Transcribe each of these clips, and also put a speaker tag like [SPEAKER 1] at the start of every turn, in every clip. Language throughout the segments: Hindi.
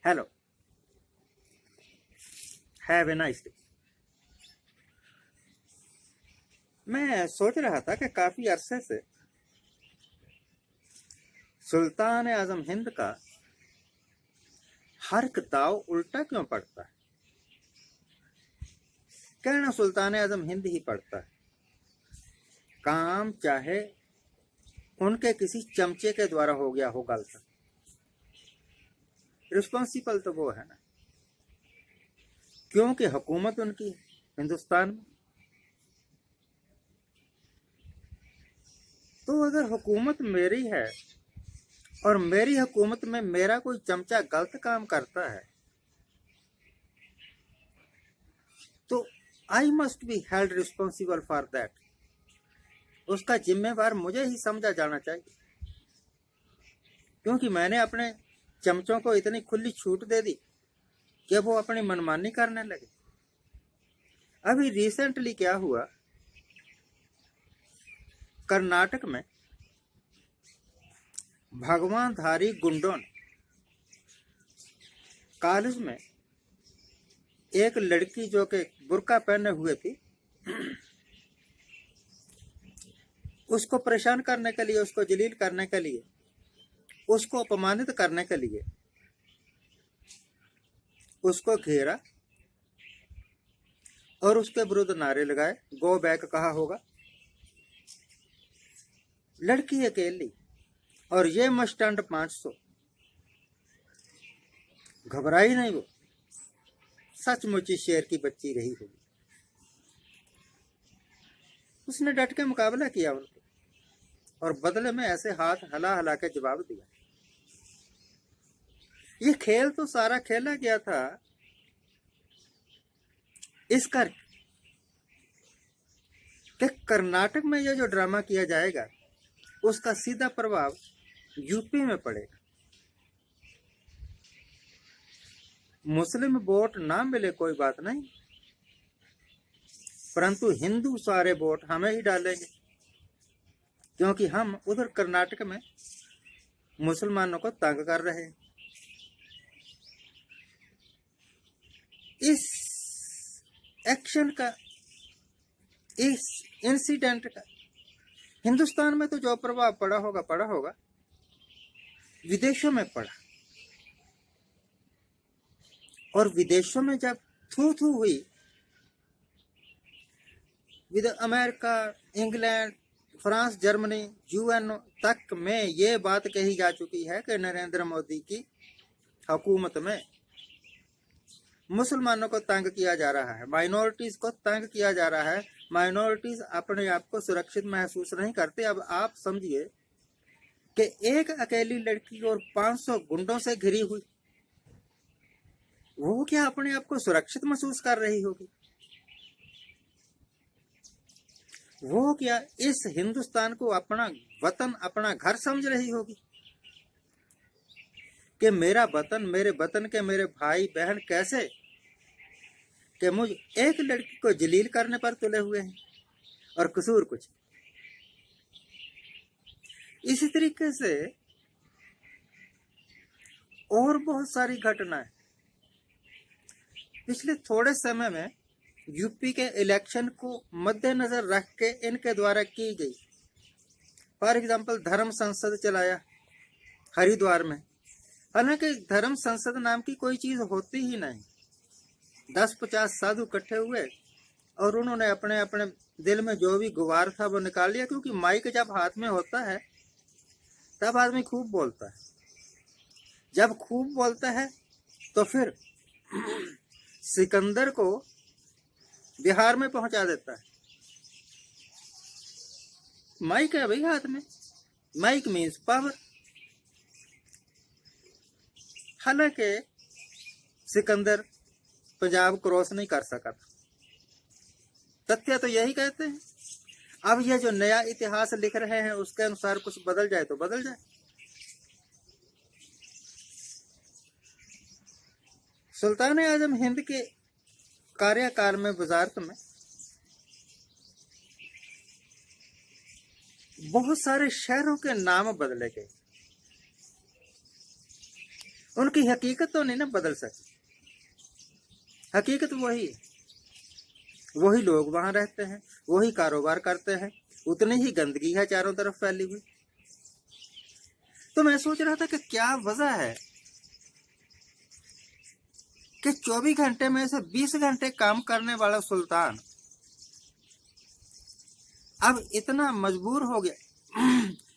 [SPEAKER 1] Hello, have a nice day. मैं सोच रहा था कि काफी अरसे से सुल्तान आजम हिंद का हर एक दाव उल्टा क्यों पड़ता है। कहना सुल्तान आजम हिंद ही पड़ता है, काम चाहे उनके किसी चमचे के द्वारा हो गया हो गलत, रिस्पॉन्सिबल तो वो है ना, क्योंकि हुकूमत उनकी हिंदुस्तान में। तो अगर हुकूमत मेरी है और मेरी हुकूमत में मेरा कोई चमचा गलत काम करता है तो I must be held responsible for that. उसका जिम्मेवार मुझे ही समझा जाना चाहिए, क्योंकि मैंने अपने चमचों को इतनी खुली छूट दे दी कि वो अपनी मनमानी करने लगे। अभी रिसेंटली क्या हुआ, कर्नाटक में भगवानधारी गुंडों ने कॉलेज में एक लड़की जो कि बुर्का पहने हुए थी, उसको परेशान करने के लिए, उसको जलील करने के लिए, उसको अपमानित करने के लिए उसको घेरा और उसके विरुद्ध नारे लगाए। गो बैक कहा होगा। लड़की अकेली और ये मस्टैंड 500। घबराई नहीं वो, सचमुच शेर की बच्ची रही होगी। उसने डट के मुकाबला किया उनको और बदले में ऐसे हाथ हला हला के जवाब दिया। ये खेल तो सारा खेला गया था इस कर कि कर्नाटक में ये जो ड्रामा किया जाएगा उसका सीधा प्रभाव यूपी में पड़ेगा। मुस्लिम वोट ना मिले कोई बात नहीं, परंतु हिंदू सारे वोट हमें ही डालेंगे, क्योंकि हम उधर कर्नाटक में मुसलमानों को तंग कर रहे हैं। इस एक्शन का, इस इंसिडेंट का हिंदुस्तान में तो जो प्रभाव पड़ा होगा विदेशों में पड़ा। और विदेशों में जब थू थू हुई, with America, England, France, Germany, UN तक में ये बात कही जा चुकी है कि नरेंद्र मोदी की हुकूमत में मुसलमानों को तंग किया जा रहा है, माइनॉरिटीज को तंग किया जा रहा है। माइनॉरिटीज अपने आप को सुरक्षित महसूस नहीं करते। अब आप समझिए कि एक अकेली लड़की और 500 गुंडों से घिरी हुई, वो क्या अपने आप को सुरक्षित महसूस कर रही होगी? वो क्या इस हिंदुस्तान को अपना वतन, अपना घर समझ रही होगी कि मेरा वतन, मेरे वतन के मेरे भाई बहन कैसे कि मुझ एक लड़की को जलील करने पर तुले हुए हैं और कसूर कुछ। इसी तरीके से और बहुत सारी घटनाएं पिछले थोड़े समय में यूपी के इलेक्शन को मद्देनजर रख के इनके द्वारा की गई। फॉर एग्जाम्पल, धर्म संसद चलाया हरिद्वार में। हालांकि धर्म संसद नाम की कोई चीज होती ही नहीं। 10-50 साधु इकट्ठे हुए और उन्होंने अपने अपने दिल में जो भी गुवार था वो निकाल लिया, क्योंकि माइक जब हाथ में होता है तब आदमी खूब बोलता है। जब खूब बोलता है तो फिर सिकंदर को बिहार में पहुंचा देता है। माइक है भाई हाथ में, माइक मीन्स पावर। हालांकि सिकंदर पंजाब क्रॉस नहीं कर सका था, तथ्य तो यही कहते हैं। अब यह जो नया इतिहास लिख रहे हैं उसके अनुसार कुछ बदल जाए तो बदल जाए। सुल्तान आजम हिंद के कार्यकाल में वजारत में बहुत सारे शहरों के नाम बदले गए उनकी हकीकत तो नहीं ना बदल सकती। हकीकत वही है, वही लोग वहां रहते हैं, वही कारोबार करते हैं, उतनी ही गंदगी है चारों तरफ फैली हुई। तो मैं सोच रहा था कि क्या वजह है कि 24 घंटे में से 20 घंटे काम करने वाला सुल्तान अब इतना मजबूर हो गया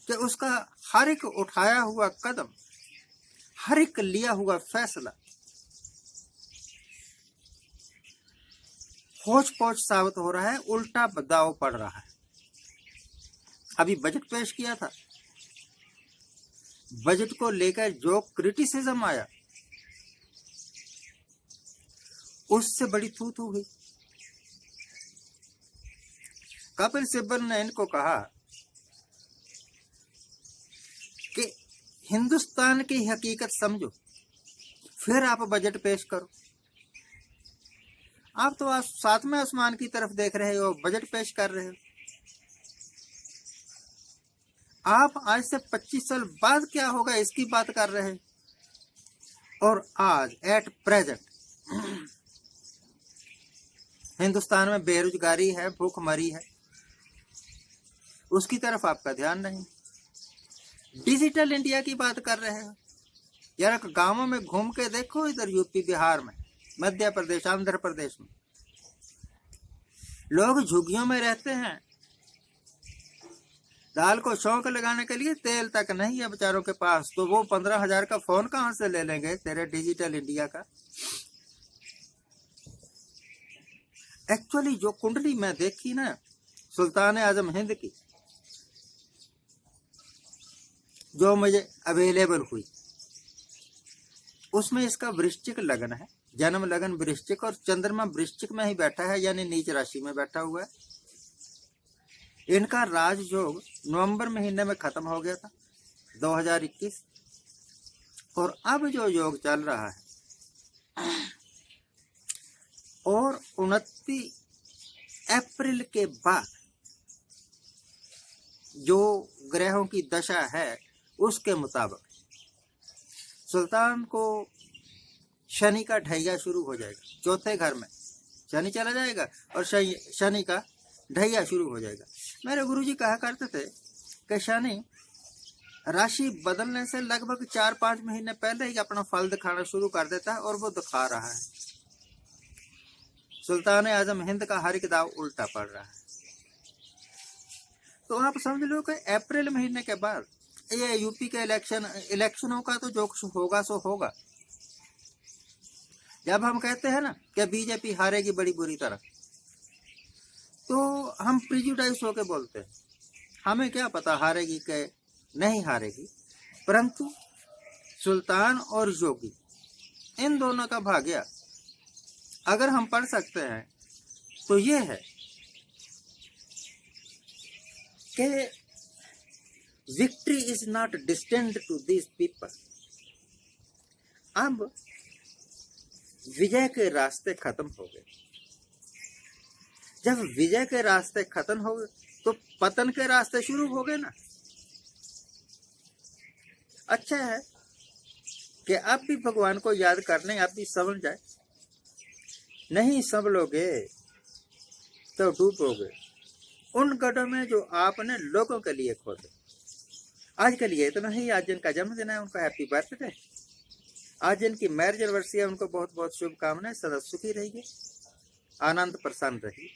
[SPEAKER 1] कि उसका हर एक उठाया हुआ कदम, हर एक लिया हुआ फैसला होच पोच साबित हो रहा है, उल्टा बदलाव पड़ रहा है। अभी बजट पेश किया था, बजट को लेकर जो क्रिटिसिज्म आया उससे बड़ी थू थू हुई। कपिल सिब्बल ने इनको कहा कि हिंदुस्तान की हकीकत समझो, फिर आप बजट पेश करो। आप तो आज सातवें आसमान की तरफ देख रहे हो, बजट पेश कर रहे हो। आप आज से 25 साल बाद क्या होगा इसकी बात कर रहे हैं, और आज एट प्रेजेंट हिंदुस्तान में बेरोजगारी है, भूखमरी है, उसकी तरफ आपका ध्यान नहीं। डिजिटल इंडिया की बात कर रहे हो। यार गांवों में घूम के देखो, इधर यूपी बिहार में, मध्य प्रदेश, आंध्र प्रदेश में लोग झुग्गियों में रहते हैं। दाल को शौक लगाने के लिए तेल तक नहीं है बेचारों के पास, तो वो 15,000 का फोन कहां से ले लेंगे तेरे डिजिटल इंडिया का। एक्चुअली जो कुंडली मैं देखी ना सुल्तान आजम हिंद की, जो मुझे अवेलेबल हुई, उसमें इसका वृश्चिक लगन है, जन्म लगन वृश्चिक, और चंद्रमा वृश्चिक में ही बैठा है, यानी नीच राशि में बैठा हुआ है। इनका राजयोग नवंबर महीने में खत्म हो गया था 2021, और अब जो योग चल रहा है और 29 अप्रैल के बाद जो ग्रहों की दशा है उसके मुताबिक सुल्तान को शनि का ढैया शुरू हो जाएगा। चौथे घर में शनि चला जाएगा और शनि का ढैया शुरू हो जाएगा। मेरे गुरुजी कहा करते थे कि शनि राशि बदलने से लगभग 4-5 महीने पहले ही अपना फल दिखाना शुरू कर देता है, और वो दिखा रहा है। सुल्तान आजम हिंद का हर एक दाव उल्टा पड़ रहा है। तो आप समझ लो कि अप्रैल महीने के बाद ये यूपी के इलेक्शनों का तो जो कुछ होगा सो होगा। जब हम कहते हैं ना कि बीजेपी हारेगी बड़ी बुरी तरह, तो हम प्रिजुडाइज होके बोलते हैं, हमें क्या पता हारेगी कि नहीं हारेगी। परंतु सुल्तान और योगी इन दोनों का भाग्य अगर हम पढ़ सकते हैं तो ये है कि victory is not distant to this people. अब विजय के रास्ते खत्म हो गए। जब विजय के रास्ते खत्म हो गए तो पतन के रास्ते शुरू हो गए ना। अच्छा है कि आप भी भगवान को याद कर लें, आप भी समझ जाए। नहीं संभलोगे तो डूबोगे उन गड्ढों में जो आपने लोगों के लिए खोदे। आज के लिए इतना ही। आज जिनका जन्मदिन है उनका हैप्पी बर्थडे। आज जिनकी मैरिज एनिवर्सरी है उनको बहुत बहुत शुभकामनाएं। सदा सुखी रहिए, आनंद प्रसन्न रहिए।